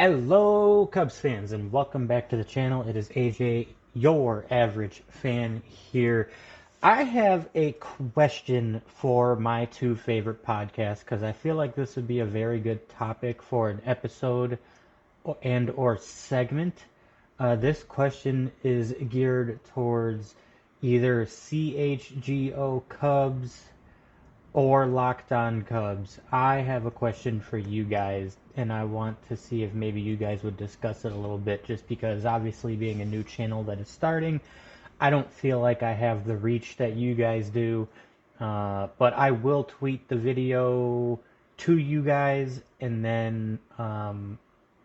Hello, Cubs fans, and welcome back to the channel. It is AJ, your average fan here. I have a question for my two favorite podcasts because I feel like this would be a very good topic for an episode and/or segment. This question is geared towards either CHGO Cubs or Locked On Cubs. I have a question for you guys, and I want to see if maybe you guys would discuss it a little bit, just because obviously being a new channel that is starting, I don't feel like I have the reach that you guys do. But I will tweet the video to you guys, and then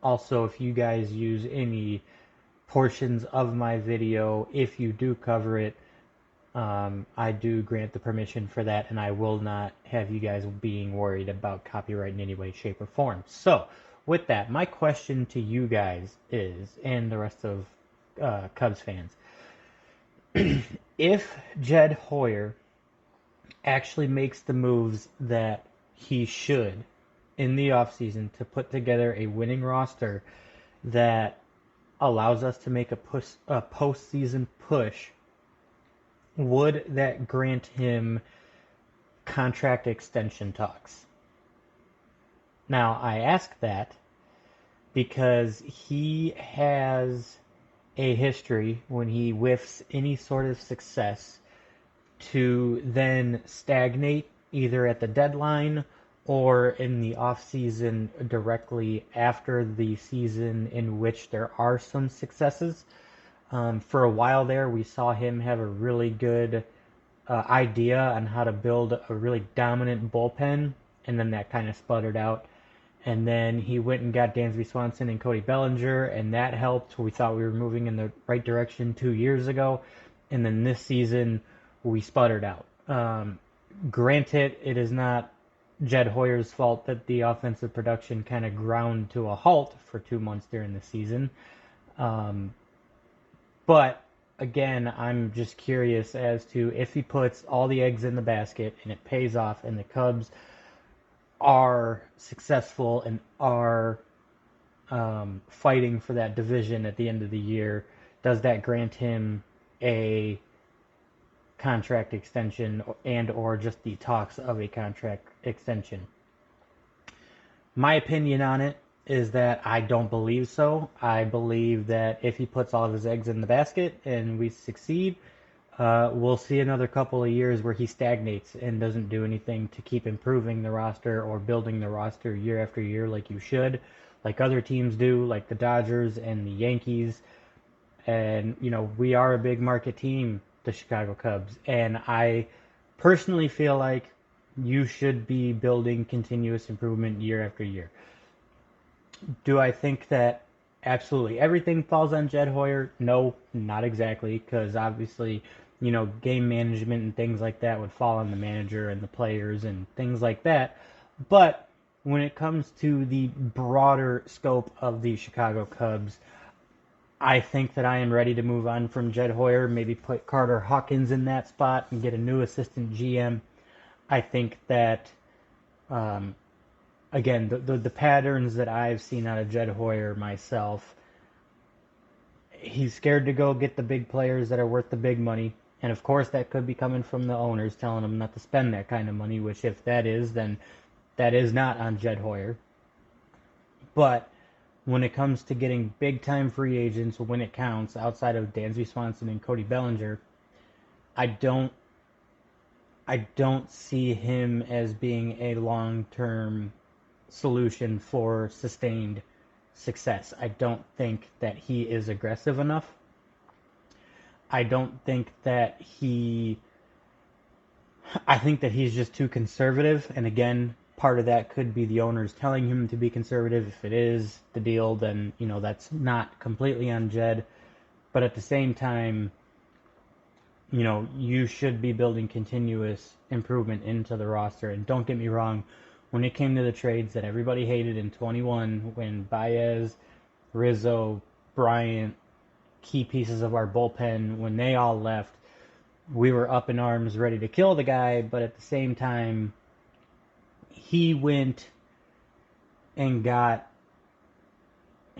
also if you guys use any portions of my video, if you do cover it, I do grant the permission for that, and I will not have you guys being worried about copyright in any way, shape, or form. So, with that, my question to you guys is, and the rest of Cubs fans, if Jed Hoyer actually makes the moves that he should in the offseason to put together a winning roster that allows us to make a postseason push, would that grant him contract extension talks? Now, I ask that because he has a history when he whiffs any sort of success to then stagnate either at the deadline or in the off-season directly after the season in which there are some successes. For a while there, we saw him have a really good idea on how to build a really dominant bullpen, and then that kind of sputtered out. And then he went and got Dansby Swanson and Cody Bellinger, and that helped. We thought we were moving in the right direction 2 years ago, and then this season we sputtered out. Granted, it is not Jed Hoyer's fault that the offensive production kind of ground to a halt for 2 months during the season. But again, I'm just curious as to if he puts all the eggs in the basket and it pays off and the Cubs are successful and are fighting for that division at the end of the year, does that grant him a contract extension and or just the talks of a contract extension? My opinion on it is that I don't believe so. I believe that if he puts all of his eggs in the basket and we succeed, we'll see another couple of years where he stagnates and doesn't do anything to keep improving the roster or building the roster year after year like you should, like other teams do, like the Dodgers and the Yankees. And, you know, we are a big market team, the Chicago Cubs. And I personally feel like you should be building continuous improvement year after year. Do I think that absolutely everything falls on Jed Hoyer? No, not exactly, because obviously, you know, game management and things like that would fall on the manager and the players and things like that. But when it comes to the broader scope of the Chicago Cubs, I think that I am ready to move on from Jed Hoyer, maybe put Carter Hawkins in that spot and get a new assistant GM. I think that again, the patterns that I've seen out of Jed Hoyer myself, he's scared to go get the big players that are worth the big money. And of course, that could be coming from the owners telling him not to spend that kind of money, which if that is, then that is not on Jed Hoyer. But when it comes to getting big-time free agents when it counts, outside of Dansby Swanson and Cody Bellinger, I don't see him as being a long-term solution for sustained success. I don't think that he is aggressive enough. I think that he's just too conservative, and again, part of that could be the owners telling him to be conservative. If it is the deal, then, you know, that's not completely on Jed. But at the same time, you know, you should be building continuous improvement into the roster. And don't get me wrong, when it came to the trades that everybody hated in 21, when Baez, Rizzo, Bryant, key pieces of our bullpen, when they all left, we were up in arms ready to kill the guy, but at the same time, he went and got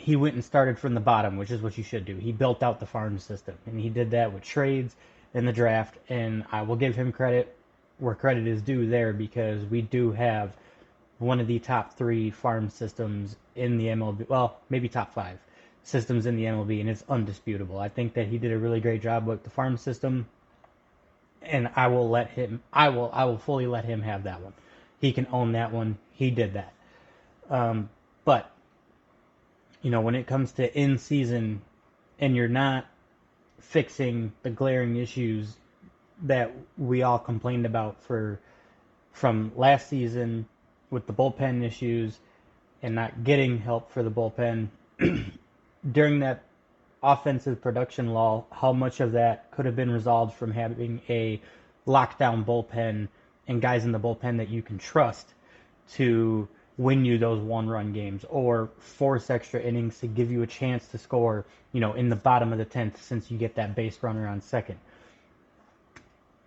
he went and started from the bottom, which is what you should do. He built out the farm system, and he did that with trades in the draft, and I will give him credit where credit is due there, because we do have one of the top 3 farm systems in the MLB. Well, maybe top 5 systems in the MLB, and it's undisputable. I think that he did a really great job with the farm system, and I will let him. I will fully let him have that one. He can own that one. He did that. But when it comes to in season, and you're not fixing the glaring issues that we all complained about from last season with the bullpen issues and not getting help for the bullpen during that offensive production lull, how much of that could have been resolved from having a lockdown bullpen and guys in the bullpen that you can trust to win you those one-run games or force extra innings to give you a chance to score, in the bottom of the 10th, since you get that base runner on second.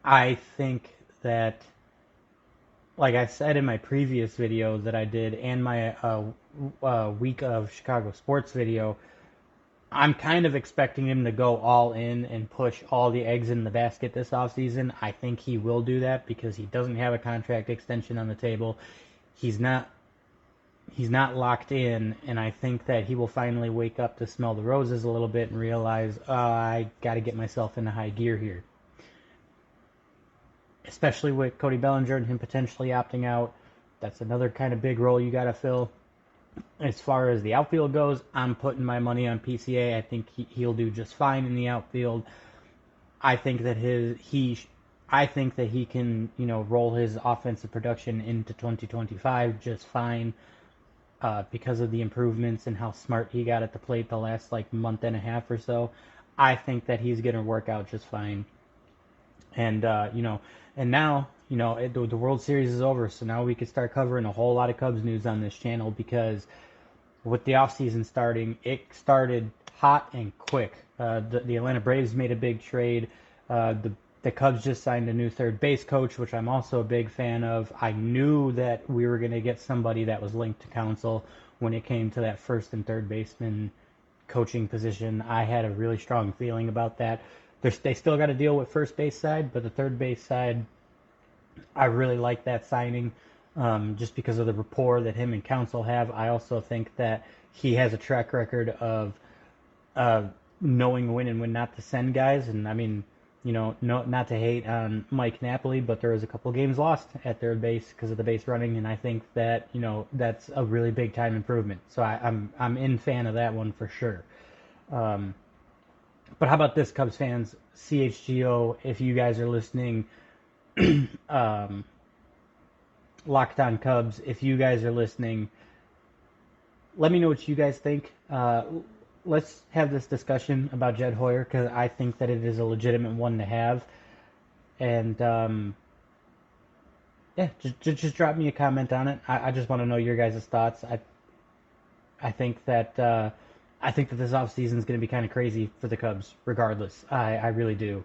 I think that, like I said in my previous video that I did and my week of Chicago sports video, I'm kind of expecting him to go all in and push all the eggs in the basket this offseason. I think he will do that because he doesn't have a contract extension on the table. He's not locked in, and I think that he will finally wake up to smell the roses a little bit and realize, I got to get myself into high gear here. Especially with Cody Bellinger and him potentially opting out. That's another kind of big role you got to fill. As far as the outfield goes, I'm putting my money on PCA. I think he'll do just fine in the outfield. I think that he can, roll his offensive production into 2025 just fine, because of the improvements and how smart he got at the plate the last month and a half or so. I think that he's going to work out just fine. And and now, the World Series is over, so now we can start covering a whole lot of Cubs news on this channel, because with the offseason starting, it started hot and quick. The Atlanta Braves made a big trade. The Cubs just signed a new third base coach, which I'm also a big fan of. I knew that we were going to get somebody that was linked to Counsell when it came to that first and third baseman coaching position. I had a really strong feeling about that. They still got to deal with first base side, but the third base side, I really like that signing, just because of the rapport that him and Counsell have. I also think that he has a track record of knowing when and when not to send guys. And I mean, not to hate on Mike Napoli, but there was a couple games lost at third base because of the base running, and I think that that's a really big time improvement. So I'm in fan of that one for sure. But how about this, Cubs fans? CHGO, if you guys are listening, Locked On Cubs, if you guys are listening, let me know what you guys think. Let's have this discussion about Jed Hoyer, because I think that it is a legitimate one to have. And just drop me a comment on it. I just want to know your guys' thoughts. I think that this offseason is going to be kind of crazy for the Cubs, regardless. I really do.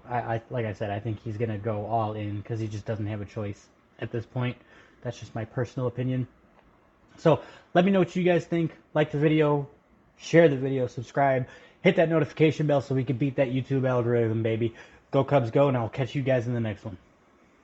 Like I said, I think he's going to go all in because he just doesn't have a choice at this point. That's just my personal opinion. So let me know what you guys think. Like the video, share the video, subscribe, hit that notification bell so we can beat that YouTube algorithm, baby. Go Cubs, go, and I'll catch you guys in the next one.